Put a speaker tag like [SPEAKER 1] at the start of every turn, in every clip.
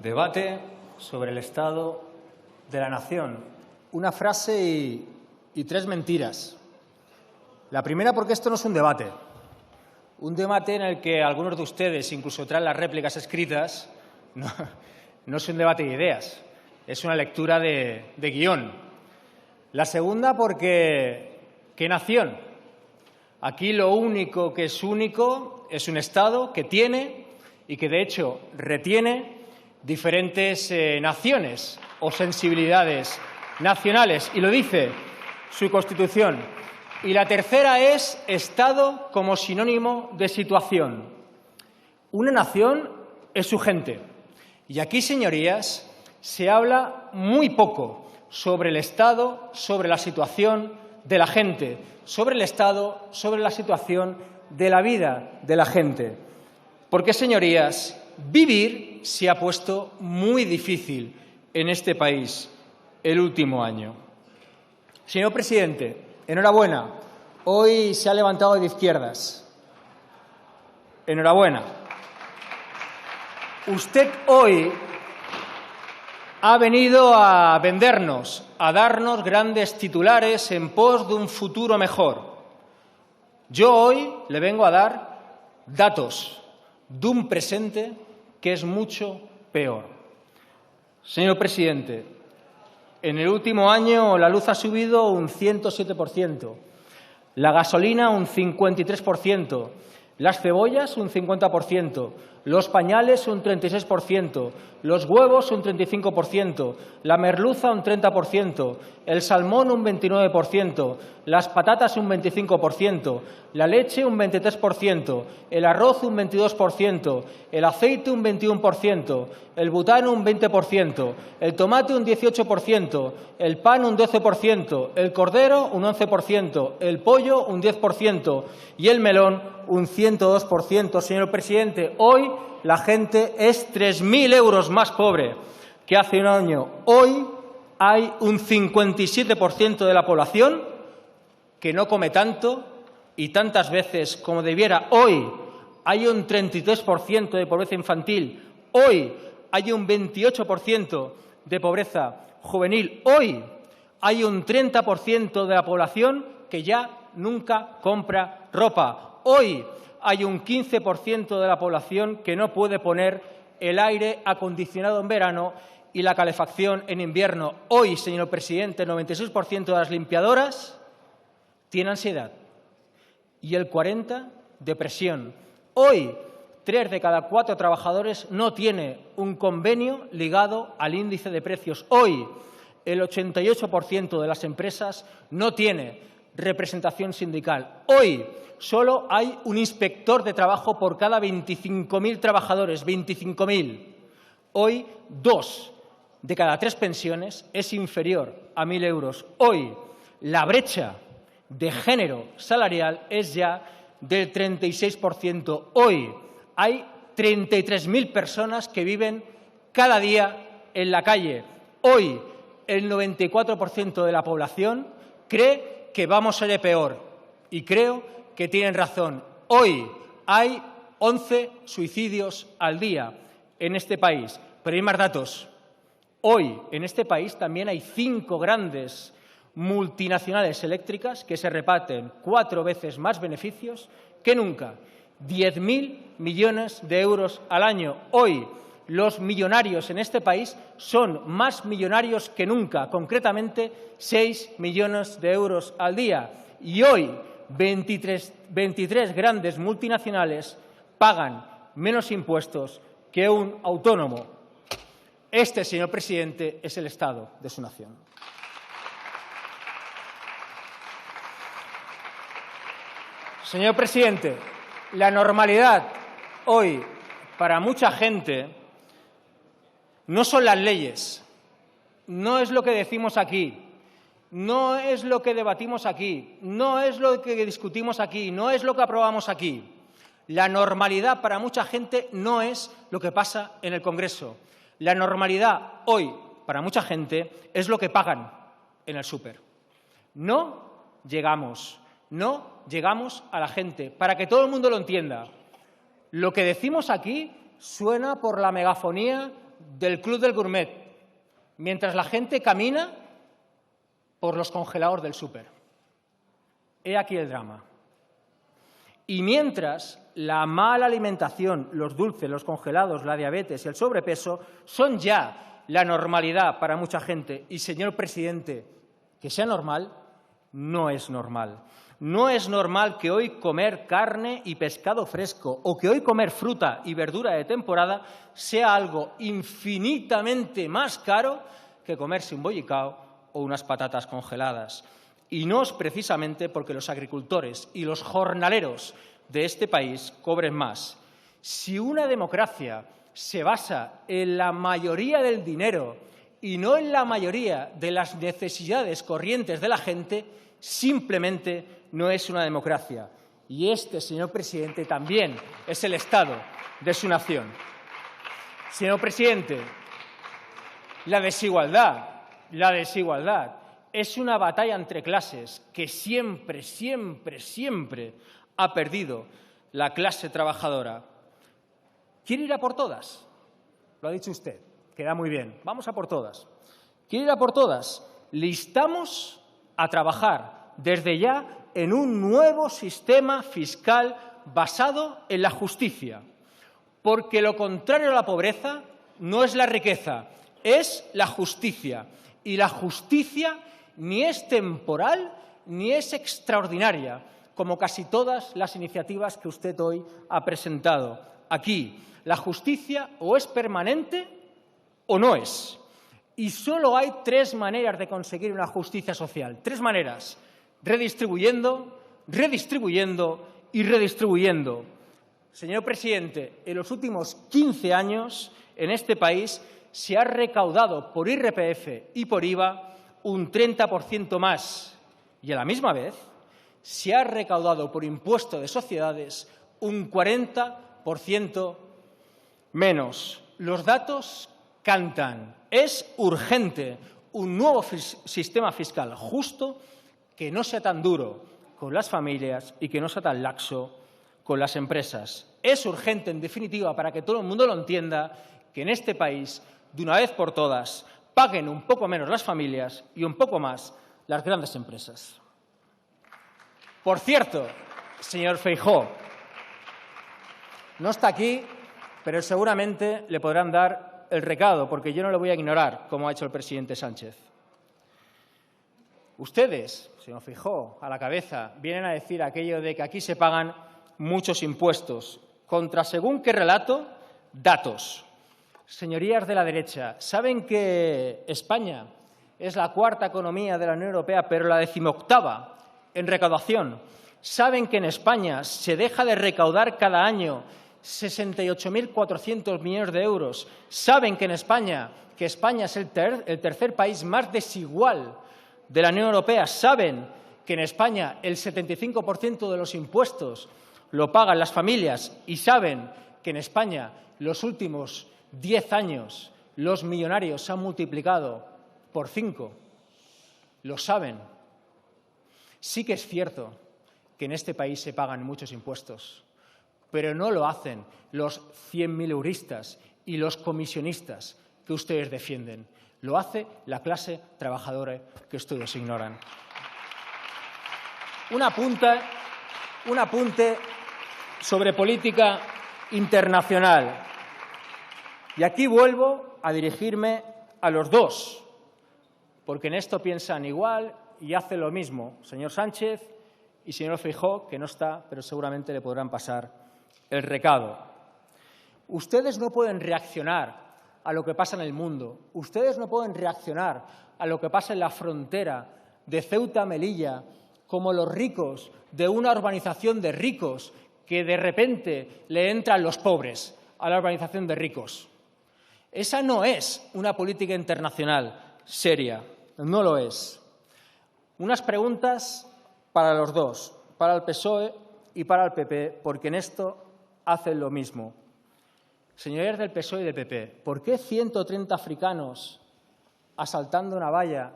[SPEAKER 1] Debate sobre el estado de la nación. Una frase y tres mentiras. La primera, porque esto no es un debate. Un debate en el que algunos de ustedes incluso traen las réplicas escritas. No es un debate de ideas, es una lectura de guión. La segunda, porque ¿qué nación? Aquí lo único que es único es un Estado que tiene y que, de hecho, retiene diferentes naciones o sensibilidades nacionales, y lo dice su Constitución. Y la tercera es Estado como sinónimo de situación. Una nación es su gente. Y aquí, señorías, se habla muy poco sobre el Estado, sobre la situación de la gente, sobre el Estado, sobre la situación de la vida de la gente. Porque, señorías, vivir se ha puesto muy difícil en este país el último año. Señor presidente, enhorabuena. Hoy se ha levantado de izquierdas. Enhorabuena. Usted hoy ha venido a vendernos, a darnos grandes titulares en pos de un futuro mejor. Yo hoy le vengo a dar datos de un presente que es mucho peor. Señor presidente, en el último año la luz ha subido un 107%, la gasolina un 53%, las cebollas un 50%, los pañales un 36%, los huevos un 35%, la merluza un 30%, el salmón un 29%, las patatas un 25%, la leche un 23%, el arroz un 22%, el aceite un 21%, el butano un 20%, el tomate un 18%, el pan un 12%, el cordero un 11%, el pollo un 10% y el melón un 102%. Señor presidente, hoy la gente es 3.000 euros más pobre que hace un año. Hoy hay un 57% de la población que no come tanto y tantas veces como debiera. Hoy hay un 33% de pobreza infantil. Hoy hay un 28% de pobreza juvenil. Hoy hay un 30% de la población que ya nunca compra ropa. Hoy hay un 15% de la población que no puede poner el aire acondicionado en verano y la calefacción en invierno. Hoy, señor presidente, el 96% de las limpiadoras tiene ansiedad y el 40% depresión. Hoy, 3 de cada 4 trabajadores no tiene un convenio ligado al índice de precios. Hoy, el 88% de las empresas no tiene representación sindical. Hoy, solo hay un inspector de trabajo por cada 25.000 trabajadores, 25.000. Hoy, 2 de cada 3 pensiones es inferior a 1.000 euros. Hoy, la brecha de género salarial es ya del 36%. Hoy, hay 33.000 personas que viven cada día en la calle. Hoy, el 94% de la población cree que vamos a ir peor y creo que tienen razón. Hoy hay 11 suicidios al día en este país, pero hay más datos. Hoy en este país también hay 5 grandes multinacionales eléctricas que se reparten 4 veces más beneficios que nunca. 10.000 millones de euros al año. Hoy los millonarios en este país son más millonarios que nunca, concretamente 6 millones de euros al día. Y hoy 23 grandes multinacionales pagan menos impuestos que un autónomo. Este, señor presidente, es el estado de su nación. Señor presidente, la normalidad hoy para mucha gente no son las leyes, no es lo que decimos aquí, no es lo que debatimos aquí, no es lo que discutimos aquí, no es lo que aprobamos aquí. La normalidad para mucha gente no es lo que pasa en el Congreso. La normalidad hoy para mucha gente es lo que pagan en el súper. No llegamos a la gente. Para que todo el mundo lo entienda, lo que decimos aquí suena por la megafonía del Club del Gourmet, mientras la gente camina por los congelados del súper. He aquí el drama. Y mientras la mala alimentación, los dulces, los congelados, la diabetes y el sobrepeso son ya la normalidad para mucha gente, y, señor presidente, que sea normal, no es normal. No es normal que hoy comer carne y pescado fresco o que hoy comer fruta y verdura de temporada sea algo infinitamente más caro que comerse un bollicao o unas patatas congeladas. Y no es precisamente porque los agricultores y los jornaleros de este país cobren más. Si una democracia se basa en la mayoría del dinero y no en la mayoría de las necesidades corrientes de la gente, simplemente no es una democracia. Y este, señor presidente, también es el estado de su nación. Señor presidente, la desigualdad es una batalla entre clases que siempre, siempre, siempre ha perdido la clase trabajadora. ¿Quiere ir a por todas? Lo ha dicho usted. Queda muy bien. Vamos a por todas. ¿Quiere ir a por todas? Le instamos a trabajar desde ya en un nuevo sistema fiscal basado en la justicia, porque lo contrario a la pobreza no es la riqueza, es la justicia. Y la justicia ni es temporal ni es extraordinaria, como casi todas las iniciativas que usted hoy ha presentado aquí. La justicia o es permanente o no es. Y solo hay tres maneras de conseguir una justicia social. Tres maneras: redistribuyendo, redistribuyendo y redistribuyendo. Señor presidente, en los últimos 15 años en este país se ha recaudado por IRPF y por IVA un 30% más y a la misma vez se ha recaudado por impuesto de sociedades un 40% menos. Los datos cantan. Es urgente un nuevo sistema fiscal justo que no sea tan duro con las familias y que no sea tan laxo con las empresas. Es urgente, en definitiva, para que todo el mundo lo entienda, que en este país, de una vez por todas, paguen un poco menos las familias y un poco más las grandes empresas. Por cierto, señor Feijóo, no está aquí, pero seguramente le podrán dar el recado, porque yo no lo voy a ignorar, como ha hecho el presidente Sánchez. Ustedes, señor Feijóo, a la cabeza, vienen a decir aquello de que aquí se pagan muchos impuestos. Contra según qué relato, datos. Señorías de la derecha, ¿saben que España es la cuarta economía de la Unión Europea, pero la 18ª en recaudación? ¿Saben que en España se deja de recaudar cada año 68.400 millones de euros? ¿Saben que España es el tercer país más desigual de la Unión Europea? ¿Saben que en España el 75% de los impuestos lo pagan las familias? ¿Y saben que en España los últimos 10 años los millonarios se han multiplicado por 5? ¿Lo saben? Sí que es cierto que en este país se pagan muchos impuestos, pero no lo hacen los 100.000 euristas y los comisionistas que ustedes defienden. Lo hace la clase trabajadora que ustedes ignoran. Un apunte sobre política internacional. Y aquí vuelvo a dirigirme a los dos, porque en esto piensan igual y hacen lo mismo, señor Sánchez y señor Feijóo, que no está, pero seguramente le podrán pasar el recado. Ustedes no pueden reaccionar a lo que pasa en el mundo. Ustedes no pueden reaccionar a lo que pasa en la frontera de Ceuta-Melilla como los ricos de una urbanización de ricos que de repente le entran los pobres a la urbanización de ricos. Esa no es una política internacional seria, no lo es. Unas preguntas para los dos, para el PSOE y para el PP, porque en esto hacen lo mismo. Señorías del PSOE y del PP, ¿por qué 130 africanos asaltando una valla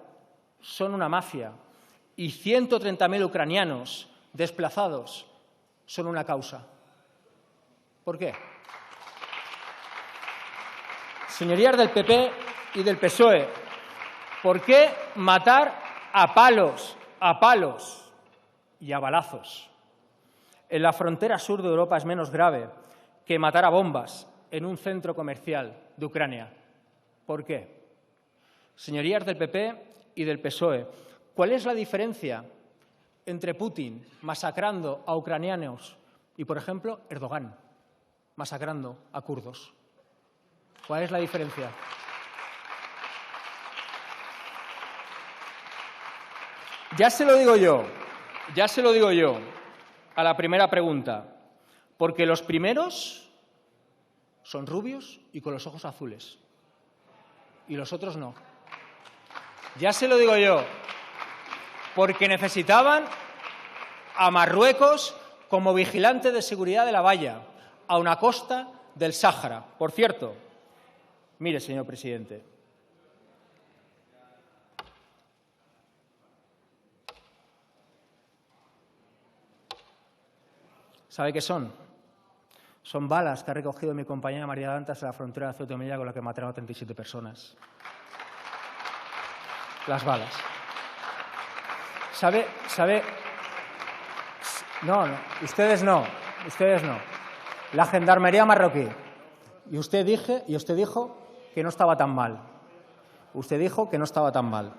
[SPEAKER 1] son una mafia y 130.000 ucranianos desplazados son una causa? ¿Por qué? Señorías del PP y del PSOE, ¿por qué matar a palos y a balazos en la frontera sur de Europa es menos grave que matar a bombas en un centro comercial de Ucrania? ¿Por qué? Señorías del PP y del PSOE, ¿cuál es la diferencia entre Putin masacrando a ucranianos y, por ejemplo, Erdogan masacrando a kurdos? ¿Cuál es la diferencia? Ya se lo digo yo a la primera pregunta, porque los primeros son rubios y con los ojos azules, y los otros no. Ya se lo digo yo, porque necesitaban a Marruecos como vigilante de seguridad de la valla, a una costa del Sáhara. Por cierto, mire, señor presidente, ¿sabe qué son? Son balas que ha recogido mi compañera María Dantas en la frontera de Ceuta y Melilla, con la que mataron a 37 personas. Las balas. ¿Sabe? No, ustedes no. La gendarmería marroquí. Y usted dijo que no estaba tan mal. Usted dijo que no estaba tan mal.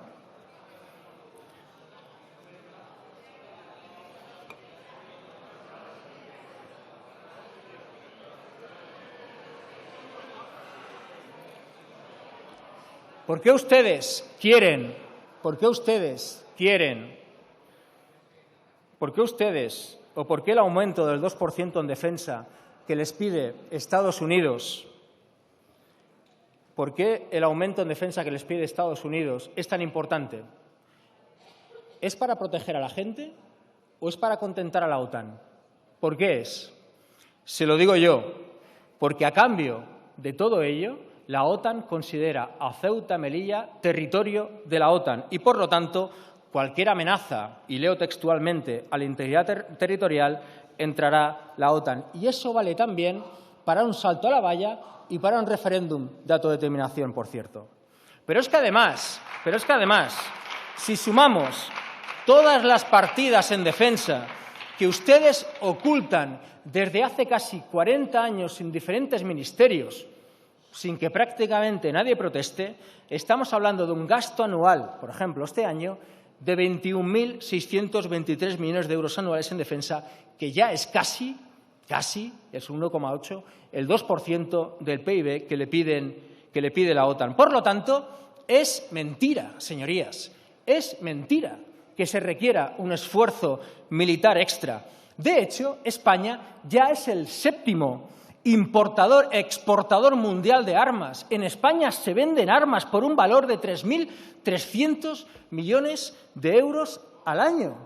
[SPEAKER 1] ¿Por qué ustedes quieren, o por qué el aumento del 2% en defensa que les pide Estados Unidos, es tan importante? ¿Es para proteger a la gente o es para contentar a la OTAN? ¿Por qué es? Se lo digo yo, porque a cambio de todo ello, la OTAN considera a Ceuta y Melilla territorio de la OTAN y, por lo tanto, cualquier amenaza, y leo textualmente, a la integridad territorial, entrará la OTAN. Y eso vale también para un salto a la valla y para un referéndum de autodeterminación, por cierto. Pero es que además, si sumamos todas las partidas en defensa que ustedes ocultan desde hace casi 40 años en diferentes ministerios, sin que prácticamente nadie proteste, estamos hablando de un gasto anual, por ejemplo, este año, de 21.623 millones de euros anuales en defensa, que ya es casi, es un 1,8, el 2% del PIB que le pide la OTAN. Por lo tanto, es mentira, señorías, es mentira que se requiera un esfuerzo militar extra. De hecho, España ya es el séptimo exportador mundial de armas. En España se venden armas por un valor de 3.300 millones de euros al año.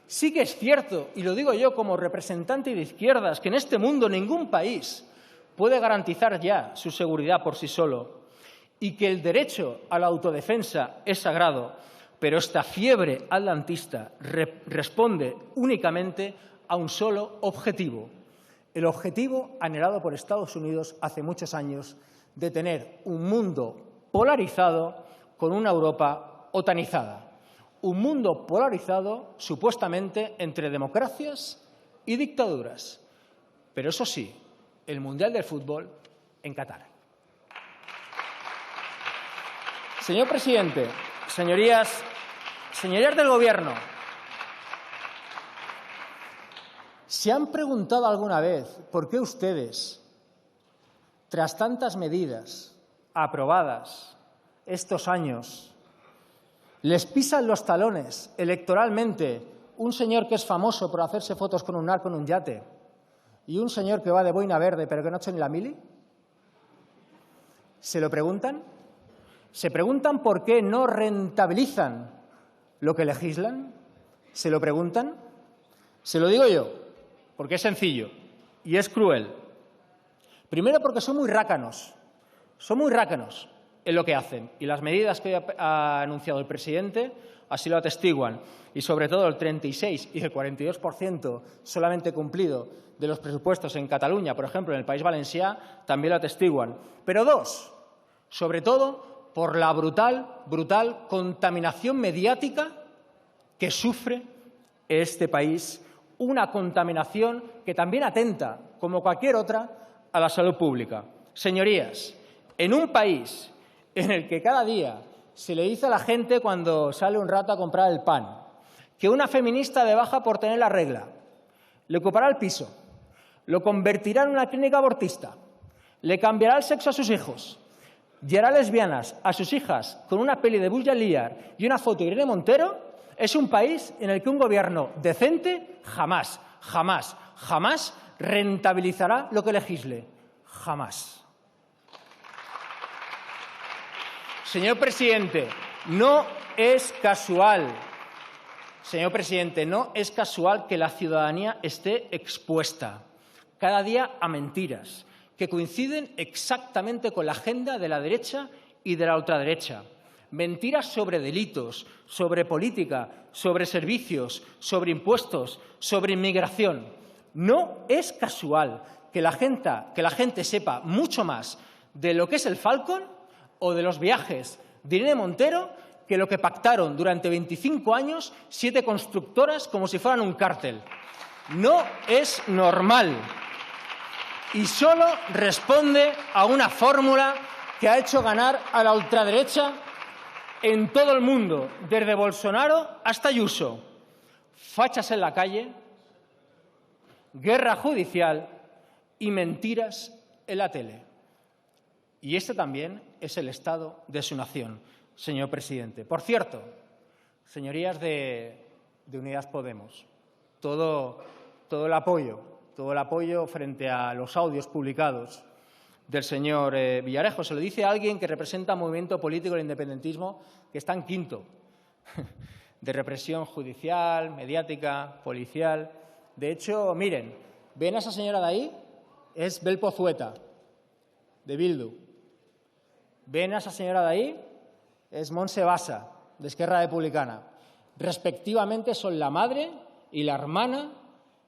[SPEAKER 1] Sí que es cierto, y lo digo yo como representante de izquierdas, que en este mundo ningún país puede garantizar ya su seguridad por sí solo y que el derecho a la autodefensa es sagrado, pero esta fiebre atlantista responde únicamente a un solo objetivo. El objetivo anhelado por Estados Unidos hace muchos años de tener un mundo polarizado con una Europa otanizada. Un mundo polarizado supuestamente entre democracias y dictaduras. Pero eso sí, el Mundial del Fútbol en Qatar. Señor presidente, señorías del Gobierno, ¿se han preguntado alguna vez por qué ustedes, tras tantas medidas aprobadas estos años, les pisan los talones electoralmente un señor que es famoso por hacerse fotos con un narco en un yate y un señor que va de boina verde pero que no ha hecho ni la mili? ¿Se lo preguntan? ¿Se preguntan por qué no rentabilizan lo que legislan? ¿Se lo preguntan? Se lo digo yo, porque es sencillo y es cruel. Primero, porque son muy rácanos en lo que hacen, y las medidas que ha anunciado el presidente así lo atestiguan, y sobre todo el 36 y el 42% solamente cumplido de los presupuestos en Cataluña, por ejemplo, en el País Valencià, también lo atestiguan. Pero dos, sobre todo por la brutal contaminación mediática que sufre este país, una contaminación que también atenta, como cualquier otra, a la salud pública. Señorías, en un país en el que cada día se le dice a la gente cuando sale un rato a comprar el pan que una feminista de baja por tener la regla le ocupará el piso, lo convertirá en una clínica abortista, le cambiará el sexo a sus hijos y hará lesbianas a sus hijas con una peli de Buzz Lightyear y una foto de Irene Montero, es un país en el que un gobierno decente jamás rentabilizará lo que legisle. Jamás. Señor presidente, no es casual. Señor presidente, no es casual que la ciudadanía esté expuesta cada día a mentiras que coinciden exactamente con la agenda de la derecha y de la ultraderecha. Mentiras sobre delitos, sobre política, sobre servicios, sobre impuestos, sobre inmigración. No es casual que la gente sepa mucho más de lo que es el Falcon o de los viajes de Irene Montero que lo que pactaron durante 25 años 7 constructoras como si fueran un cártel. No es normal. Y solo responde a una fórmula que ha hecho ganar a la ultraderecha en todo el mundo, desde Bolsonaro hasta Ayuso. Fachas en la calle, guerra judicial y mentiras en la tele. Y este también es el estado de su nación, señor presidente. Por cierto, señorías de Unidas Podemos, todo el apoyo frente a los audios publicados del señor Villarejo. Se lo dice a alguien que representa un movimiento político del independentismo que está en quinto de represión judicial, mediática, policial. De hecho, miren, ¿ven a esa señora de ahí? Es Bel Pozueta, de Bildu. ¿Ven a esa señora de ahí? Es Montse Basa, de Esquerra Republicana. Respectivamente son la madre y la hermana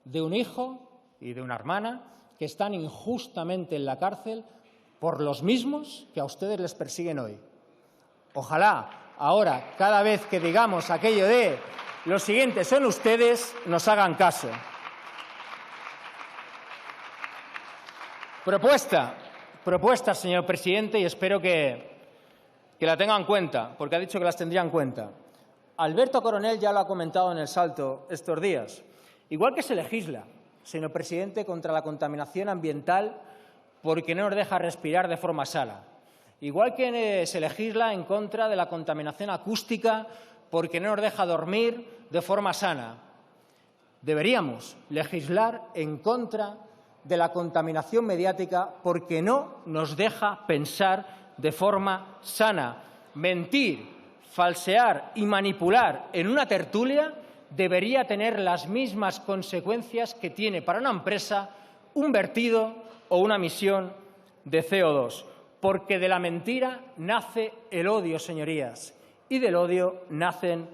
[SPEAKER 1] de un hijo y de una hermana que están injustamente en la cárcel por los mismos que a ustedes les persiguen hoy. Ojalá ahora, cada vez que digamos aquello de los siguientes son ustedes, nos hagan caso. Propuesta, señor presidente, y espero que la tengan en cuenta, porque ha dicho que las tendría en cuenta. Alberto Coronel ya lo ha comentado en El Salto estos días. Igual que se legisla, señor presidente, contra la contaminación ambiental porque no nos deja respirar de forma sana. Igual que se legisla en contra de la contaminación acústica porque no nos deja dormir de forma sana. Deberíamos legislar en contra de la contaminación mediática porque no nos deja pensar de forma sana. Mentir, falsear y manipular en una tertulia debería tener las mismas consecuencias que tiene para una empresa un vertido o una emisión de CO2. Porque de la mentira nace el odio, señorías, y del odio nacen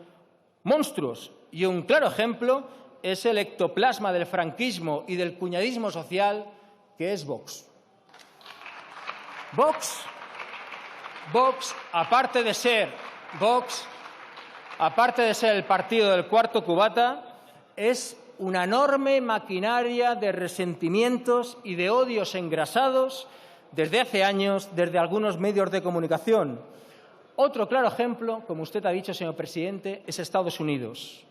[SPEAKER 1] monstruos. Y un claro ejemplo es el ectoplasma del franquismo y del cuñadismo social, que es Vox. Vox, aparte de ser el partido del cuarto cubata, es una enorme maquinaria de resentimientos y de odios engrasados desde hace años, desde algunos medios de comunicación. Otro claro ejemplo, como usted ha dicho, señor presidente, es Estados Unidos.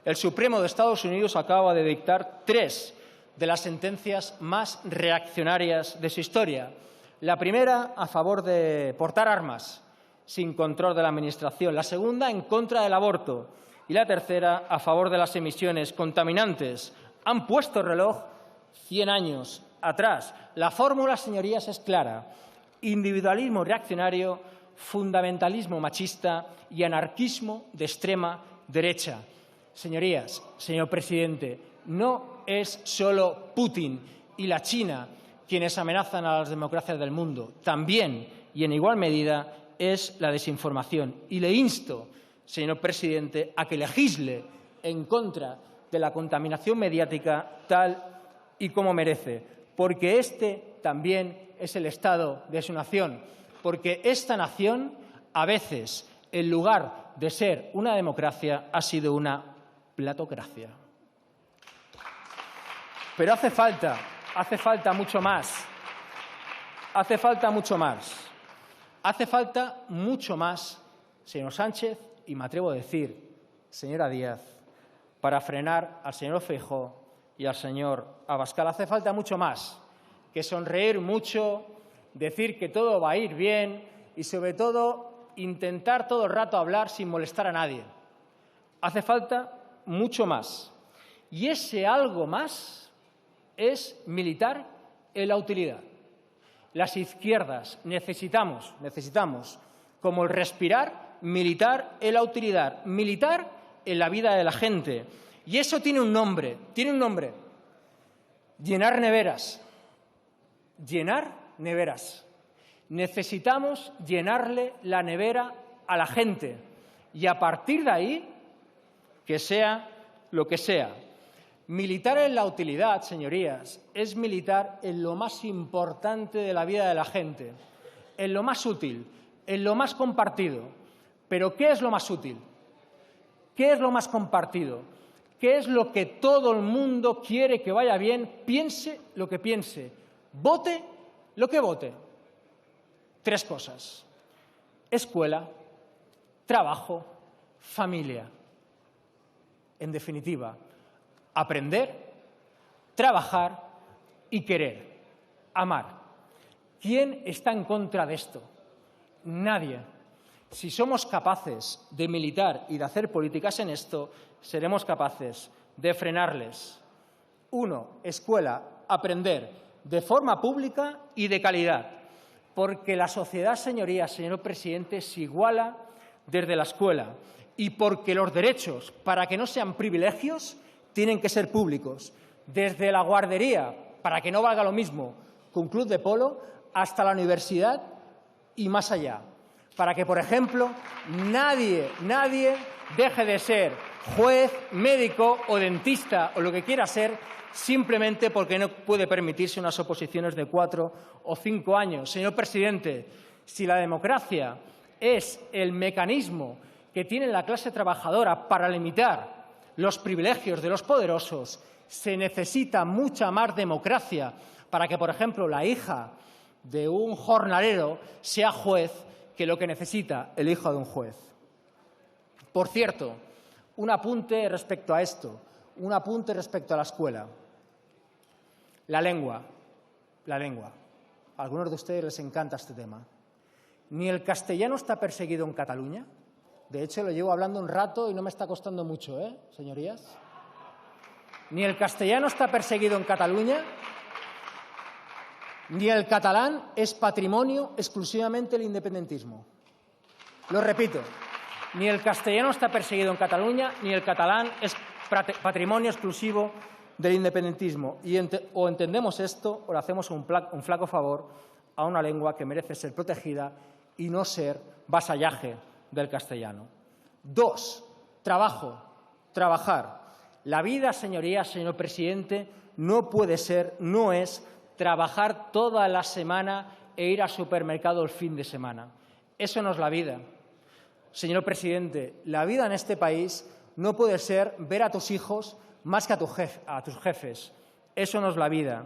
[SPEAKER 1] El Supremo de Estados Unidos acaba de dictar 3 de las sentencias más reaccionarias de su historia. La primera, a favor de portar armas sin control de la Administración. La segunda, en contra del aborto. Y la tercera, a favor de las emisiones contaminantes. Han puesto el reloj 100 años atrás. La fórmula, señorías, es clara. Individualismo reaccionario, fundamentalismo machista y anarquismo de extrema derecha. Señorías, señor presidente, no es solo Putin y la China quienes amenazan a las democracias del mundo. También, y en igual medida, es la desinformación. Y le insto, señor presidente, a que legisle en contra de la contaminación mediática tal y como merece, porque este también es el estado de su nación. porque esta nación, a veces, en lugar de ser una democracia, ha sido una platocracia. Pero hace falta mucho más. Hace falta mucho más. Hace falta mucho más, señor Sánchez, y me atrevo a decir, señora Díaz, para frenar al señor Feijóo y al señor Abascal. Hace falta mucho más que sonreír mucho, decir que todo va a ir bien y, sobre todo, intentar todo el rato hablar sin molestar a nadie. Hace falta mucho más. Y ese algo más es militar en la utilidad. Las izquierdas necesitamos, como el respirar, militar en la utilidad, militar en la vida de la gente. Y eso tiene un nombre, llenar neveras. Llenar neveras. Necesitamos llenarle la nevera a la gente y a partir de ahí, que sea lo que sea. Militar en la utilidad, señorías, es militar en lo más importante de la vida de la gente, en lo más útil, en lo más compartido. ¿Pero qué es lo más útil? ¿Qué es lo más compartido? ¿Qué es lo que todo el mundo quiere que vaya bien, piense lo que piense, vote lo que vote? 3 cosas: escuela, trabajo, familia. En definitiva, aprender, trabajar y querer, amar. ¿Quién está en contra de esto? Nadie. Si somos capaces de militar y de hacer políticas en esto, seremos capaces de frenarles. 1. Escuela, aprender, de forma pública y de calidad. Porque la sociedad, señorías, señor presidente, se iguala desde la escuela. Y porque los derechos, para que no sean privilegios, tienen que ser públicos. Desde la guardería, para que no valga lo mismo que un club de polo, hasta la universidad y más allá. Para que, por ejemplo, nadie deje de ser juez, médico o dentista o lo que quiera ser simplemente porque no puede permitirse unas oposiciones de 4 o 5 años. Señor presidente, si la democracia es el mecanismo que tiene la clase trabajadora para limitar los privilegios de los poderosos, se necesita mucha más democracia para que, por ejemplo, la hija de un jornalero sea juez que lo que necesita el hijo de un juez. Por cierto, un apunte respecto a esto, un apunte respecto a la escuela. La lengua. A algunos de ustedes les encanta este tema. Ni el castellano está perseguido en Cataluña. De hecho, lo llevo hablando un rato y no me está costando mucho, señorías? Ni el castellano está perseguido en Cataluña, ni el catalán es patrimonio exclusivamente del independentismo. Lo repito, ni el castellano está perseguido en Cataluña, ni el catalán es patrimonio exclusivo del independentismo. O entendemos esto o le hacemos un flaco favor a una lengua que merece ser protegida y no ser vasallaje del castellano. 2. Trabajar. La vida, señorías, señor presidente, no puede ser, no es trabajar toda la semana e ir al supermercado el fin de semana. Eso no es la vida. Señor presidente, la vida en este país no puede ser ver a tus hijos más que a tus jefes. Eso no es la vida.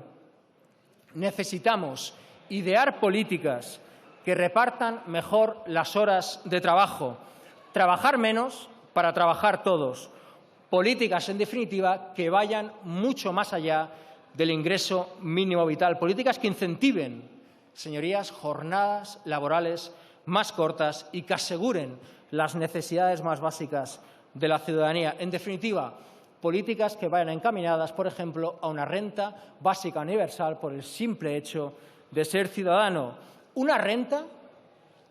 [SPEAKER 1] Necesitamos idear políticas que repartan mejor las horas de trabajo, trabajar menos para trabajar todos. Políticas, en definitiva, que vayan mucho más allá del ingreso mínimo vital. Políticas que incentiven, señorías, jornadas laborales más cortas y que aseguren las necesidades más básicas de la ciudadanía. En definitiva, políticas que vayan encaminadas, por ejemplo, a una renta básica universal por el simple hecho de ser ciudadano. Una renta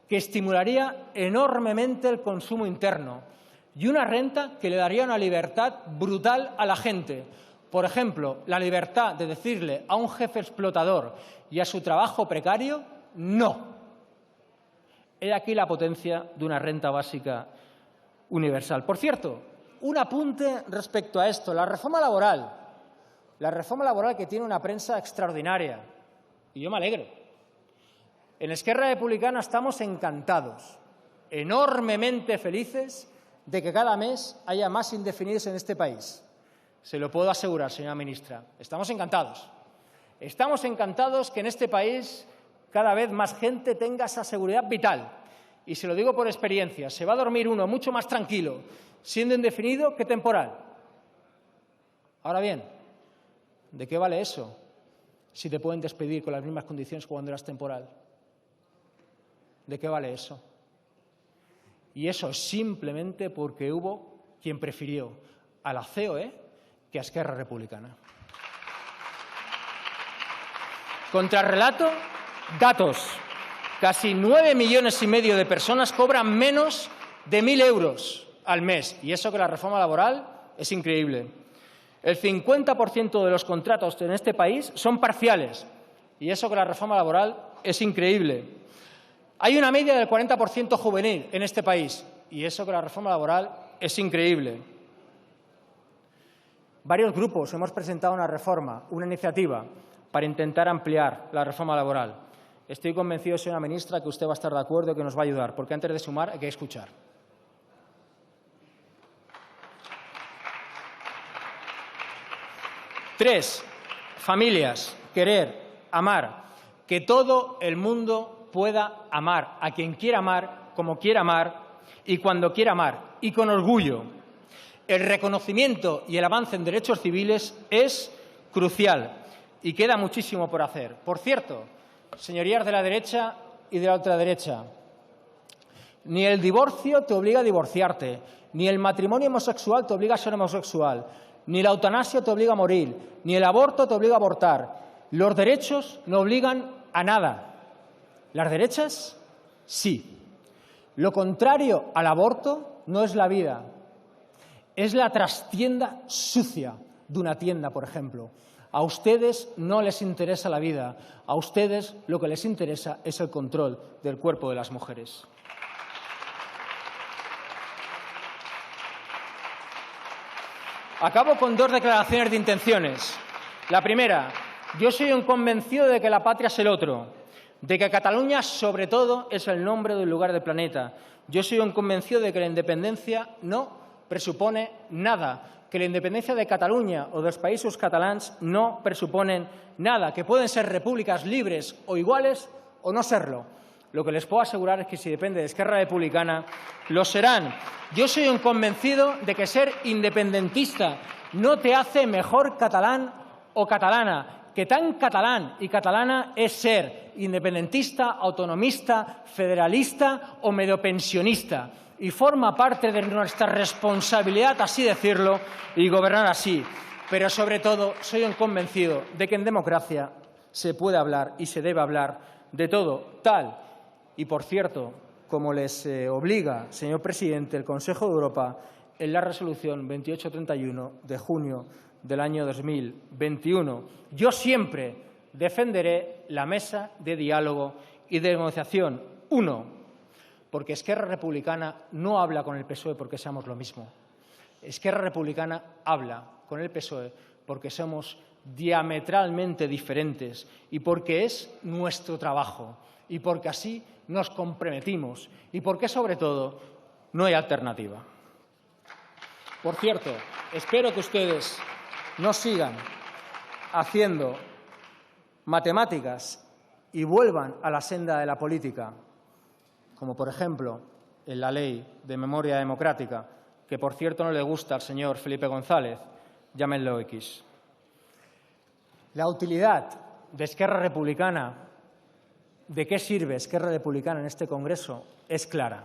[SPEAKER 1] que estimularía enormemente el consumo interno y una renta que le daría una libertad brutal a la gente. Por ejemplo, la libertad de decirle a un jefe explotador y a su trabajo precario, no. He aquí la potencia de una renta básica universal. Por cierto, un apunte respecto a esto. La reforma laboral que tiene una prensa extraordinaria, y yo me alegro. En Esquerra Republicana estamos encantados, enormemente felices de que cada mes haya más indefinidos en este país. Se lo puedo asegurar, señora ministra. Estamos encantados. Estamos encantados que en este país cada vez más gente tenga esa seguridad vital. Y se lo digo por experiencia, se va a dormir uno mucho más tranquilo siendo indefinido que temporal. Ahora bien, ¿de qué vale eso si te pueden despedir con las mismas condiciones que cuando eras temporal? ¿De qué vale eso? Y eso simplemente porque hubo quien prefirió a la COE que a Esquerra Republicana. Contrarrelato, datos. Casi 9,5 millones de personas cobran menos de 1.000 euros al mes. Y eso que la reforma laboral es increíble. El 50% de los contratos en este país son parciales. Y eso que la reforma laboral es increíble. Hay una media del 40% juvenil en este país. Y eso que la reforma laboral es increíble. Varios grupos hemos presentado una reforma, una iniciativa, para intentar ampliar la reforma laboral. Estoy convencido, señora ministra, que usted va a estar de acuerdo y que nos va a ayudar, porque antes de sumar hay que escuchar. Tres, familias, querer, amar, que todo el mundo pueda amar a quien quiera amar, como quiera amar y cuando quiera amar, y con orgullo. El reconocimiento y el avance en derechos civiles es crucial y queda muchísimo por hacer. Por cierto, señorías de la derecha y de la ultraderecha, ni el divorcio te obliga a divorciarte, ni el matrimonio homosexual te obliga a ser homosexual, ni la eutanasia te obliga a morir, ni el aborto te obliga a abortar. Los derechos no obligan a nada. Las derechas, sí. Lo contrario al aborto no es la vida, es la trastienda sucia de una tienda, por ejemplo. A ustedes no les interesa la vida, a ustedes lo que les interesa es el control del cuerpo de las mujeres. Acabo con dos declaraciones de intenciones. La primera, yo soy un convencido de que la patria es el otro, de que Cataluña, sobre todo, es el nombre del lugar del planeta. Yo soy un convencido de que la independencia no presupone nada, que la independencia de Cataluña o de los països catalans no presuponen nada, que pueden ser repúblicas libres o iguales o no serlo. Lo que les puedo asegurar es que si depende de Esquerra Republicana, lo serán. Yo soy un convencido de que ser independentista no te hace mejor catalán o catalana, que tan catalán y catalana es ser independentista, autonomista, federalista o medio pensionista. Y forma parte de nuestra responsabilidad, así decirlo, y gobernar así. Pero, sobre todo, soy un convencido de que en democracia se puede hablar y se debe hablar de todo, tal y, por cierto, como les obliga, señor presidente, el Consejo de Europa en la resolución 2831 de junio del año 2021. Yo siempre defenderé la mesa de diálogo y de negociación. Uno, porque Esquerra Republicana no habla con el PSOE porque seamos lo mismo. Esquerra Republicana habla con el PSOE porque somos diametralmente diferentes y porque es nuestro trabajo y porque así nos comprometimos y porque, sobre todo, no hay alternativa. Por cierto, espero que ustedes no sigan haciendo matemáticas y vuelvan a la senda de la política, como por ejemplo en la Ley de Memoria Democrática, que por cierto no le gusta al señor Felipe González, llámenlo X. La utilidad de Esquerra Republicana, de qué sirve Esquerra Republicana en este Congreso, es clara.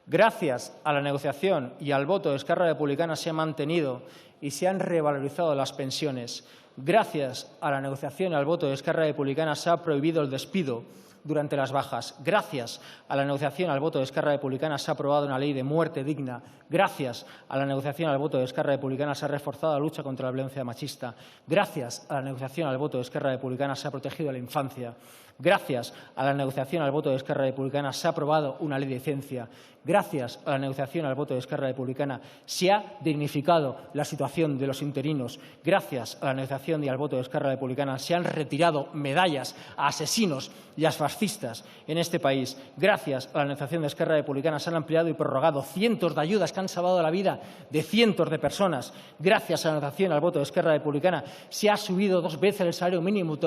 [SPEAKER 1] Gracias a la negociación y al voto de Esquerra Republicana se ha mantenido y se han revalorizado las pensiones. Gracias a la negociación y al voto de Esquerra Republicana se ha prohibido el despido durante las bajas. Gracias a la negociación al voto de Esquerra Republicana se ha aprobado una ley de muerte digna. Gracias a la negociación al voto de Esquerra Republicana se ha reforzado la lucha contra la violencia machista. Gracias a la negociación al voto de Esquerra Republicana se ha protegido a la infancia. Gracias a la negociación al voto de Esquerra Republicana se ha aprobado una ley de ciencia. Gracias a la negociación al voto de Esquerra Republicana se ha dignificado la situación de los interinos. Gracias a la negociación y al voto de Esquerra Republicana se han retirado medallas a asesinos y a fascistas en este país. Gracias a la negociación de Esquerra Republicana se han ampliado y prorrogado cientos de ayudas que han salvado la vida de cientos de personas. Gracias a la negociación al voto de Esquerra Republicana se ha subido 2 veces el salario mínimo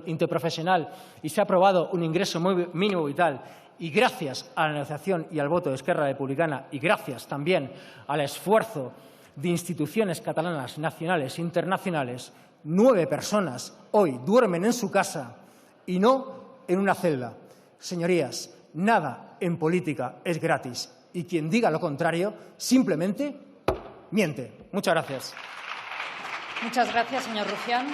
[SPEAKER 1] interprofesional y se ha aprobado un ingreso mínimo vital. Y gracias a la negociación y al voto de Esquerra Republicana y gracias también al esfuerzo de instituciones catalanas, nacionales e internacionales, 9 personas hoy duermen en su casa y no en una celda. Señorías, nada en política es gratis y quien diga lo contrario simplemente miente. Muchas gracias.
[SPEAKER 2] Muchas gracias, señor Rufián.